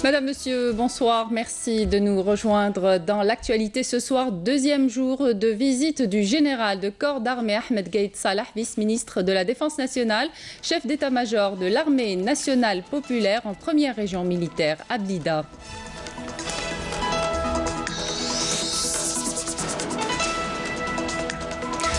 Madame, Monsieur, bonsoir. Merci de nous rejoindre dans l'actualité ce soir. Deuxième jour de visite du général de corps d'armée Ahmed Gaïd Salah, vice-ministre de la Défense nationale, chef d'état-major de l'armée nationale populaire en première région militaire à Blida.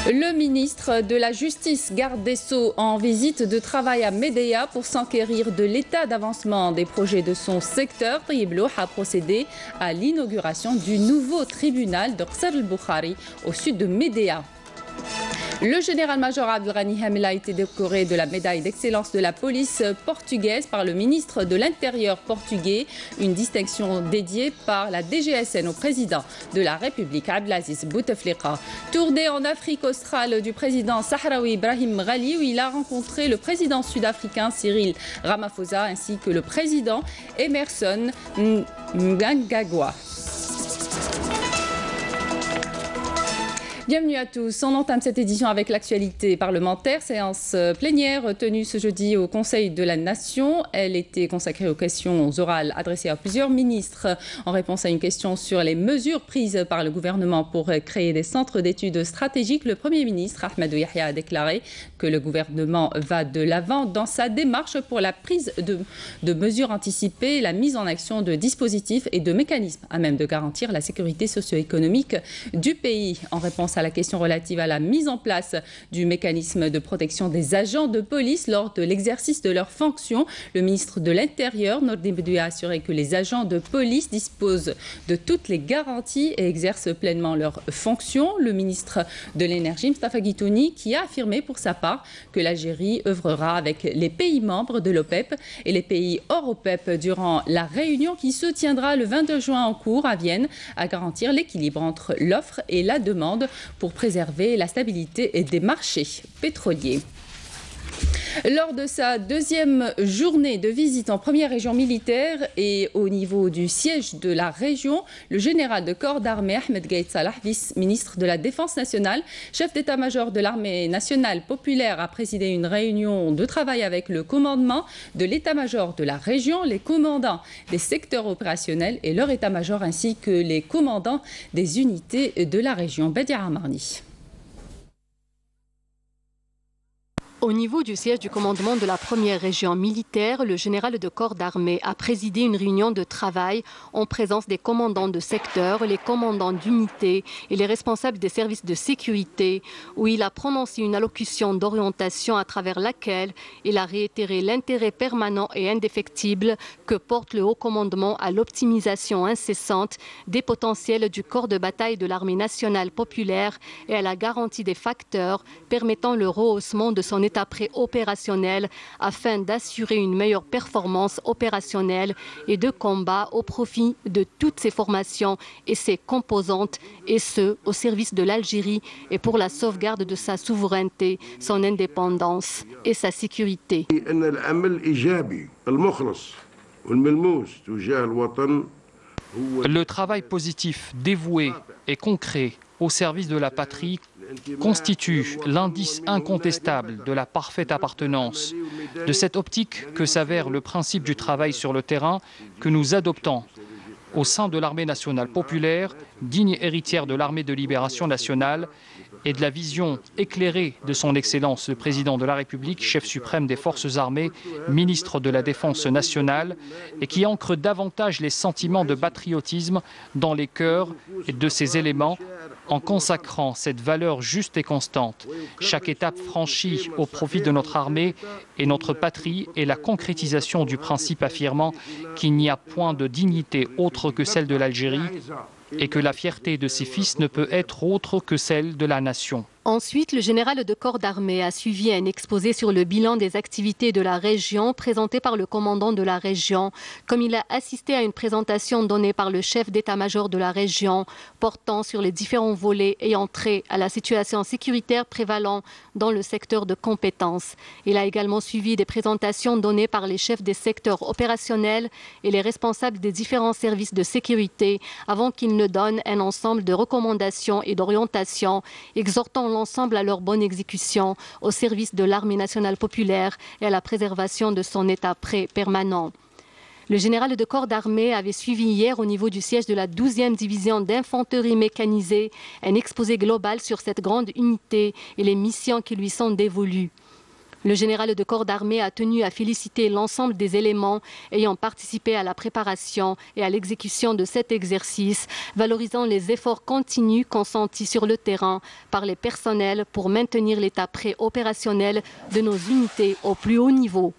Le ministre de la Justice, garde des Sceaux, en visite de travail à Médéa pour s'enquérir de l'état d'avancement des projets de son secteur. Tayyib Louh a procédé à l'inauguration du nouveau tribunal de Qsar el-Boukhari au sud de Médéa. Le général-major Abdelghani Hamel a été décoré de la médaille d'excellence de la police portugaise par le ministre de l'Intérieur portugais, une distinction dédiée par la DGSN au président de la République, Abdelaziz Bouteflika. Tournée en Afrique australe du président sahraoui Ibrahim Ghali, où il a rencontré le président sud-africain Cyril Ramaphosa ainsi que le président Emmerson Mnangagwa. Bienvenue à tous. On entame cette édition avec l'actualité parlementaire. Séance plénière tenue ce jeudi au Conseil de la Nation. Elle était consacrée aux questions orales adressées à plusieurs ministres en réponse à une question sur les mesures prises par le gouvernement pour créer des centres d'études stratégiques. Le Premier ministre Ahmadou Yahya a déclaré que le gouvernement va de l'avant dans sa démarche pour la prise de mesures anticipées, la mise en action de dispositifs et de mécanismes à même de garantir la sécurité socio-économique du pays. En réponse à la question relative à la mise en place du mécanisme de protection des agents de police lors de l'exercice de leurs fonctions, le ministre de l'Intérieur, Nordin Bedoua, a assuré que les agents de police disposent de toutes les garanties et exercent pleinement leurs fonctions. Le ministre de l'Énergie, Mustafa Guitouni, qui a affirmé pour sa part que l'Algérie œuvrera avec les pays membres de l'OPEP et les pays hors OPEP durant la réunion qui se tiendra le 22 juin en cours à Vienne à garantir l'équilibre entre l'offre et la demande pour préserver la stabilité des marchés pétroliers. Lors de sa deuxième journée de visite en première région militaire et au niveau du siège de la région, le général de corps d'armée Ahmed Gaïd Salah, vice-ministre de la Défense nationale, chef d'état-major de l'armée nationale populaire, a présidé une réunion de travail avec le commandement de l'état-major de la région, les commandants des secteurs opérationnels et leur état-major, ainsi que les commandants des unités de la région. Badia Amarni. Au niveau du siège du commandement de la première région militaire, le général de corps d'armée a présidé une réunion de travail en présence des commandants de secteur, les commandants d'unités et les responsables des services de sécurité, où il a prononcé une allocution d'orientation à travers laquelle il a réitéré l'intérêt permanent et indéfectible que porte le haut commandement à l'optimisation incessante des potentiels du corps de bataille de l'armée nationale populaire et à la garantie des facteurs permettant le rehaussement de son état pré-opérationnel afin d'assurer une meilleure performance opérationnelle et de combat au profit de toutes ses formations et ses composantes, et ce, au service de l'Algérie et pour la sauvegarde de sa souveraineté, son indépendance et sa sécurité. Le travail positif, dévoué et concret au service de la patrie constitue l'indice incontestable de la parfaite appartenance, de cette optique que s'avère le principe du travail sur le terrain que nous adoptons au sein de l'armée nationale populaire, digne héritière de l'armée de libération nationale, et de la vision éclairée de son Excellence le Président de la République, chef suprême des forces armées, ministre de la Défense nationale, et qui ancre davantage les sentiments de patriotisme dans les cœurs de ses éléments, en consacrant cette valeur juste et constante. Chaque étape franchie au profit de notre armée et notre patrie est la concrétisation du principe affirmant qu'il n'y a point de dignité autre que celle de l'Algérie et que la fierté de ses fils ne peut être autre que celle de la nation. Ensuite, le général de corps d'armée a suivi un exposé sur le bilan des activités de la région présenté par le commandant de la région, comme il a assisté à une présentation donnée par le chef d'état-major de la région portant sur les différents volets ayant trait à la situation sécuritaire prévalant dans le secteur de compétences. Il a également suivi des présentations données par les chefs des secteurs opérationnels et les responsables des différents services de sécurité avant qu'ils ne donnent un ensemble de recommandations et d'orientations exhortant l'ensemble à leur bonne exécution au service de l'armée nationale populaire et à la préservation de son état permanent. Le général de corps d'armée avait suivi hier au niveau du siège de la 12e division d'infanterie mécanisée un exposé global sur cette grande unité et les missions qui lui sont dévolues. Le général de corps d'armée a tenu à féliciter l'ensemble des éléments ayant participé à la préparation et à l'exécution de cet exercice, valorisant les efforts continus consentis sur le terrain par les personnels pour maintenir l'état pré-opérationnel de nos unités au plus haut niveau.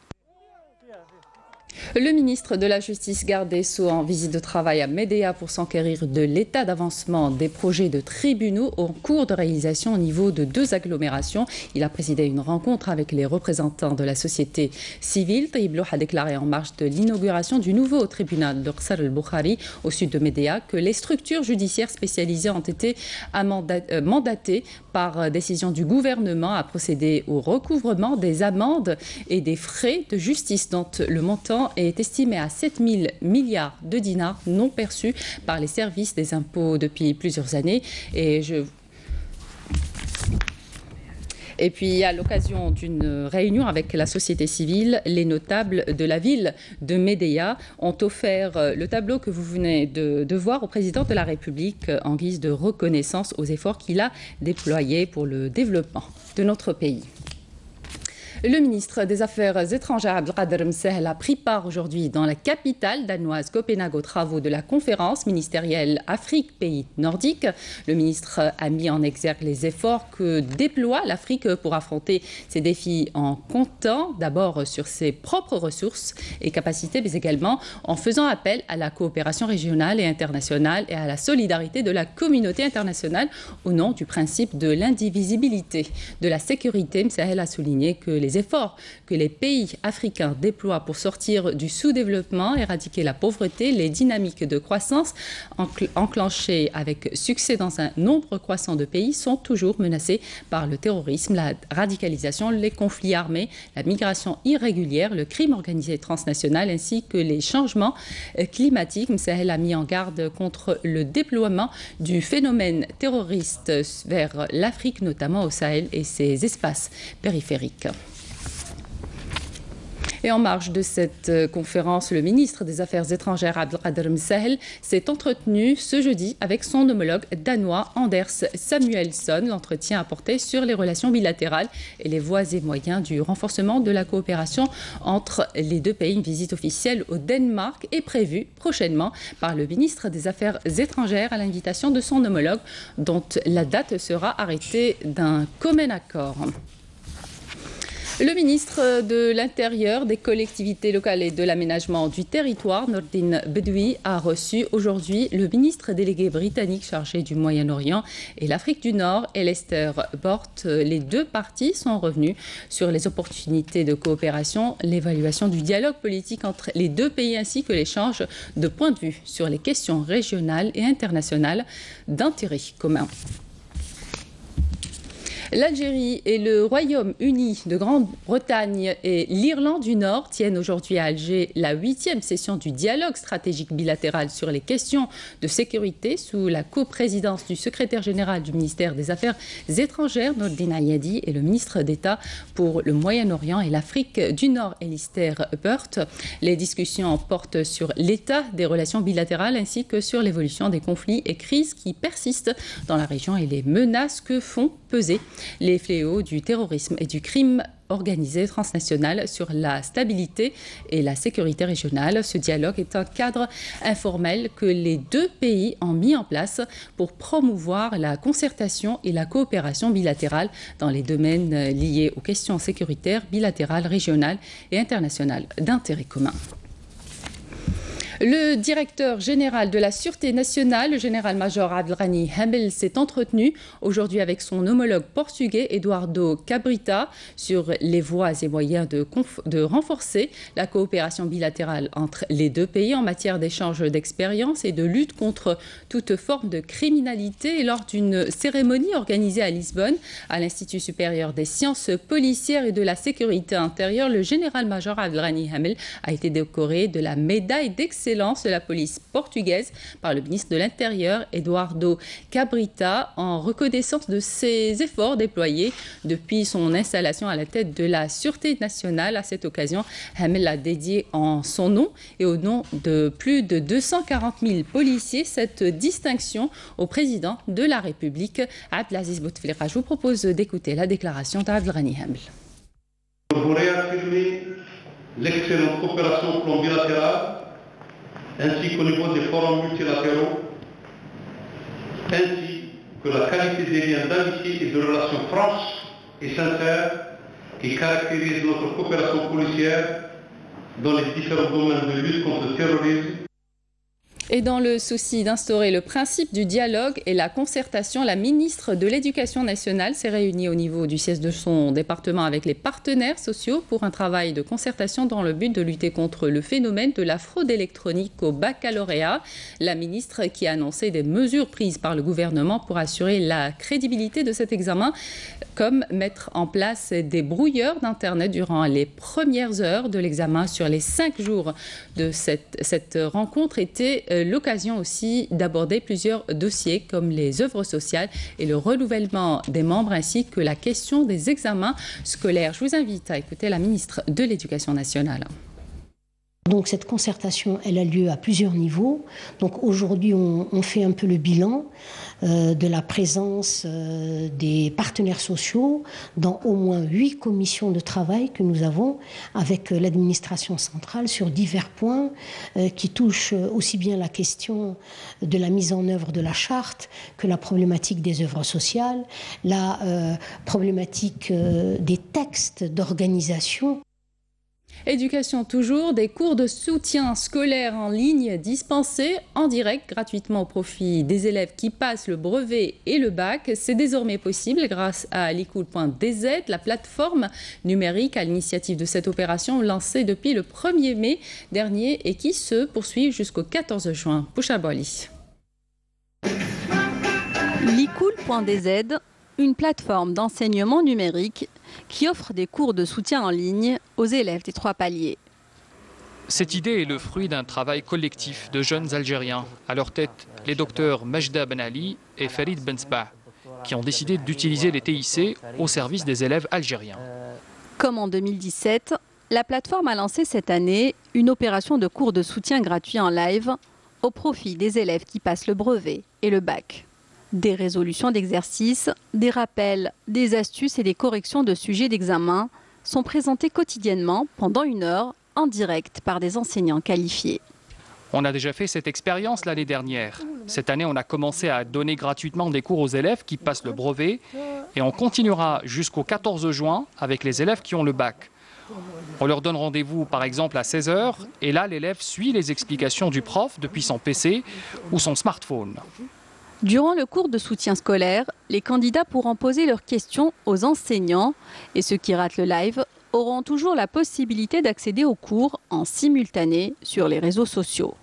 Le ministre de la Justice, garde des Sceaux, en visite de travail à Médéa pour s'enquérir de l'état d'avancement des projets de tribunaux en cours de réalisation au niveau de 2 agglomérations. Il a présidé une rencontre avec les représentants de la société civile. Taïb Loh a déclaré en marge de l'inauguration du nouveau tribunal de Qsar el-Boukhari au sud de Médéa que les structures judiciaires spécialisées ont été mandatées par décision du gouvernement à procéder au recouvrement des amendes et des frais de justice dont le montant est estimé à 7 000 milliards de dinars non perçus par les services des impôts depuis plusieurs années. Et puis, à l'occasion d'une réunion avec la société civile, les notables de la ville de Médéa ont offert le tableau que vous venez de voir au président de la République en guise de reconnaissance aux efforts qu'il a déployés pour le développement de notre pays. Le ministre des Affaires étrangères, Abdelkader Msehel, a pris part aujourd'hui dans la capitale danoise Copenhague aux travaux de la conférence ministérielle Afrique-Pays nordiques. Le ministre a mis en exergue les efforts que déploie l'Afrique pour affronter ces défis en comptant d'abord sur ses propres ressources et capacités, mais également en faisant appel à la coopération régionale et internationale et à la solidarité de la communauté internationale au nom du principe de l'indivisibilité de la sécurité. Msehel a souligné que les efforts que les pays africains déploient pour sortir du sous-développement, éradiquer la pauvreté, les dynamiques de croissance enclenchées avec succès dans un nombre croissant de pays sont toujours menacés par le terrorisme, la radicalisation, les conflits armés, la migration irrégulière, le crime organisé transnational ainsi que les changements climatiques. Msehel a mis en garde contre le déploiement du phénomène terroriste vers l'Afrique, notamment au Sahel et ses espaces périphériques. Et en marge de cette conférence, le ministre des Affaires étrangères, Abdelkader Msehel, s'est entretenu ce jeudi avec son homologue danois, Anders Samuelsson. L'entretien a porté sur les relations bilatérales et les voies et moyens du renforcement de la coopération entre les deux pays. Une visite officielle au Danemark est prévue prochainement par le ministre des Affaires étrangères à l'invitation de son homologue, dont la date sera arrêtée d'un commun accord. Le ministre de l'Intérieur, des collectivités locales et de l'aménagement du territoire, Nourdine Bedoui, a reçu aujourd'hui le ministre délégué britannique chargé du Moyen-Orient et l'Afrique du Nord, Lester Bort. Les deux parties sont revenus sur les opportunités de coopération, l'évaluation du dialogue politique entre les deux pays ainsi que l'échange de points de vue sur les questions régionales et internationales d'intérêt commun. L'Algérie et le Royaume-Uni de Grande-Bretagne et l'Irlande du Nord tiennent aujourd'hui à Alger la 8e session du dialogue stratégique bilatéral sur les questions de sécurité sous la coprésidence du secrétaire général du ministère des Affaires étrangères, Nourdine Ayadi, et le ministre d'État pour le Moyen-Orient et l'Afrique du Nord, Lester Burt. Les discussions portent sur l'état des relations bilatérales ainsi que sur l'évolution des conflits et crises qui persistent dans la région et les menaces que font peser les fléaux du terrorisme et du crime organisé transnational sur la stabilité et la sécurité régionale. Ce dialogue est un cadre informel que les deux pays ont mis en place pour promouvoir la concertation et la coopération bilatérale dans les domaines liés aux questions sécuritaires, bilatérales, régionales et internationales d'intérêt commun. Le directeur général de la Sûreté nationale, le général-major Abdelghani Hamel, s'est entretenu aujourd'hui avec son homologue portugais Eduardo Cabrita sur les voies et moyens de renforcer la coopération bilatérale entre les deux pays en matière d'échange d'expériences et de lutte contre toute forme de criminalité. Et lors d'une cérémonie organisée à Lisbonne, à l'Institut supérieur des sciences policières et de la sécurité intérieure, le général-major Abdelghani Hamel a été décoré de la médaille d'excellence d'excellence de la police portugaise par le ministre de l'Intérieur, Eduardo Cabrita, en reconnaissance de ses efforts déployés depuis son installation à la tête de la Sûreté nationale. À cette occasion, Hamel l'a dédié en son nom et au nom de plus de 240 000 policiers cette distinction au président de la République, Abdelaziz Bouteflika. Je vous propose d'écouter la déclaration d'Abdelghani Hamel. Pour réaffirmer l'excellente coopération au plan bilatéral ainsi qu'au niveau des forums multilatéraux, ainsi que la qualité des liens d'amitié et de relations franches et sincères qui caractérisent notre coopération policière dans les différents domaines de lutte contre le terrorisme. Et dans le souci d'instaurer le principe du dialogue et la concertation, la ministre de l'Éducation nationale s'est réunie au niveau du siège de son département avec les partenaires sociaux pour un travail de concertation dans le but de lutter contre le phénomène de la fraude électronique au baccalauréat. La ministre qui a annoncé des mesures prises par le gouvernement pour assurer la crédibilité de cet examen, comme mettre en place des brouilleurs d'Internet durant les premières heures de l'examen sur les 5 jours de cette rencontre était l'occasion aussi d'aborder plusieurs dossiers comme les œuvres sociales et le renouvellement des membres ainsi que la question des examens scolaires. Je vous invite à écouter la ministre de l'Éducation nationale. Donc cette concertation, elle a lieu à plusieurs niveaux. Donc aujourd'hui, on fait un peu le bilan de la présence des partenaires sociaux dans au moins 8 commissions de travail que nous avons avec l'administration centrale sur divers points qui touchent aussi bien la question de la mise en œuvre de la charte que la problématique des œuvres sociales, la problématique des textes d'organisation. Éducation toujours, des cours de soutien scolaire en ligne dispensés en direct gratuitement au profit des élèves qui passent le brevet et le bac. C'est désormais possible grâce à likoul.dz, la plateforme numérique à l'initiative de cette opération lancée depuis le 1er mai dernier et qui se poursuit jusqu'au 14 juin. Pouchaboli. Likoul.dz, une plateforme d'enseignement numérique qui offre des cours de soutien en ligne aux élèves des 3 paliers. Cette idée est le fruit d'un travail collectif de jeunes Algériens. À leur tête, les docteurs Majda Ben Ali et Farid Ben Sbah, qui ont décidé d'utiliser les TIC au service des élèves algériens. Comme en 2017, la plateforme a lancé cette année une opération de cours de soutien gratuit en live au profit des élèves qui passent le brevet et le bac. Des résolutions d'exercices, des rappels, des astuces et des corrections de sujets d'examen sont présentés quotidiennement pendant 1 heure en direct par des enseignants qualifiés. On a déjà fait cette expérience l'année dernière. Cette année, on a commencé à donner gratuitement des cours aux élèves qui passent le brevet et on continuera jusqu'au 14 juin avec les élèves qui ont le bac. On leur donne rendez-vous par exemple à 16 h et là, l'élève suit les explications du prof depuis son PC ou son smartphone. Durant le cours de soutien scolaire, les candidats pourront poser leurs questions aux enseignants et ceux qui ratent le live auront toujours la possibilité d'accéder aux cours en simultané sur les réseaux sociaux.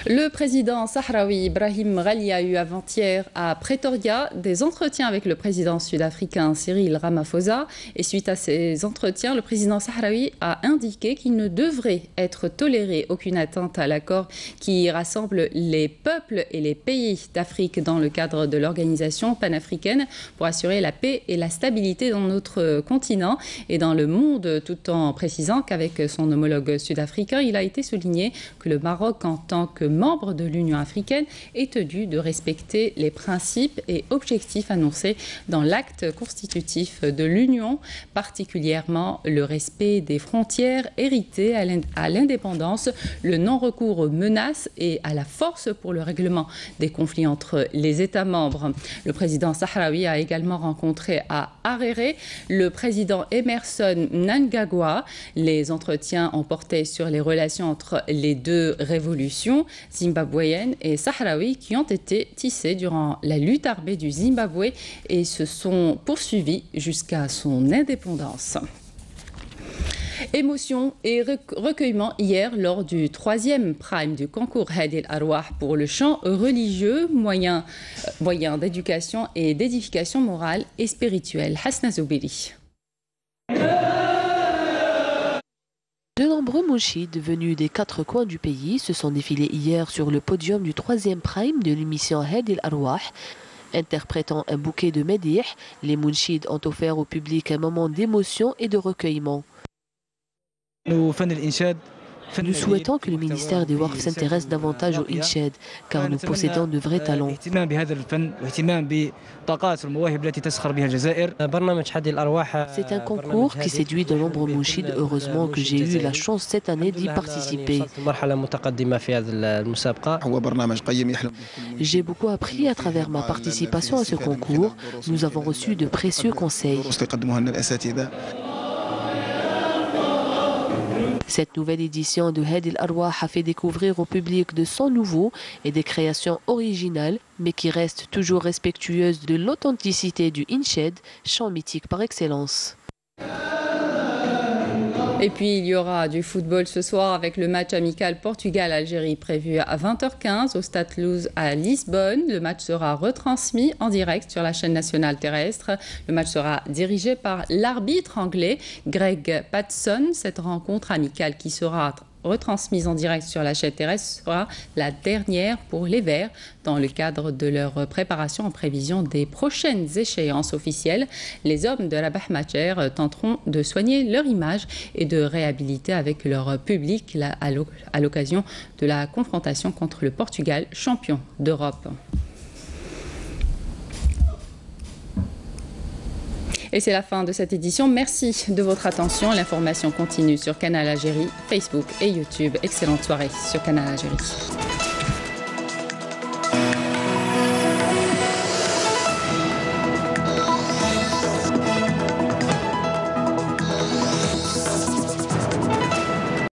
Le président sahraoui Ibrahim Ghali a eu avant-hier à Pretoria des entretiens avec le président sud-africain Cyril Ramaphosa. Et suite à ces entretiens, le président sahraoui a indiqué qu'il ne devrait être toléré aucune atteinte à l'accord qui rassemble les peuples et les pays d'Afrique dans le cadre de l'organisation panafricaine pour assurer la paix et la stabilité dans notre continent et dans le monde, tout en précisant qu'avec son homologue sud-africain, il a été souligné que le Maroc, en tant que membre de l'Union africaine, est tenu de respecter les principes et objectifs annoncés dans l'acte constitutif de l'Union, particulièrement le respect des frontières héritées à l'indépendance, le non-recours aux menaces et à la force pour le règlement des conflits entre les États membres. Le président sahraoui a également rencontré à Harare le président Emerson Mnangagwa. Les entretiens ont porté sur les relations entre les deux révolutions zimbabwéenne et sahraoui qui ont été tissées durant la lutte armée du Zimbabwe et se sont poursuivies jusqu'à son indépendance. Émotion et recueillement hier lors du 3e prime du concours Hadi al-Arwah pour le chant religieux, moyen d'éducation et d'édification morale et spirituelle. Hasna Zoubiri. D'une nombreux mounchids venus des 4 coins du pays se sont défilés hier sur le podium du 3e prime de l'émission Hadi al-Arwah. Interprétant un bouquet de médih, les mounchids ont offert au public un moment d'émotion et de recueillement. Nous souhaitons que le ministère des Waqf s'intéresse davantage au Inchad, car nous possédons de vrais talents. C'est un concours qui séduit de nombreux mounchids. Heureusement que j'ai eu la chance cette année d'y participer. J'ai beaucoup appris à travers ma participation à ce concours. Nous avons reçu de précieux conseils. Cette nouvelle édition de Hadi al-Arwah a fait découvrir au public de sons nouveaux et des créations originales, mais qui restent toujours respectueuses de l'authenticité du Inchad, chant mythique par excellence. Et puis il y aura du football ce soir avec le match amical Portugal-Algérie prévu à 20h15 au Stade Luz à Lisbonne. Le match sera retransmis en direct sur la chaîne nationale terrestre. Le match sera dirigé par l'arbitre anglais Greg Patson. Cette rencontre amicale qui sera retransmise en direct sur la chaîne terrestre sera la dernière pour les Verts dans le cadre de leur préparation en prévision des prochaines échéances officielles. Les hommes de Rabah Macher tenteront de soigner leur image et de réhabiliter avec leur public à l'occasion de la confrontation contre le Portugal, champion d'Europe. Et c'est la fin de cette édition. Merci de votre attention. L'information continue sur Canal Algérie, Facebook et YouTube. Excellente soirée sur Canal Algérie.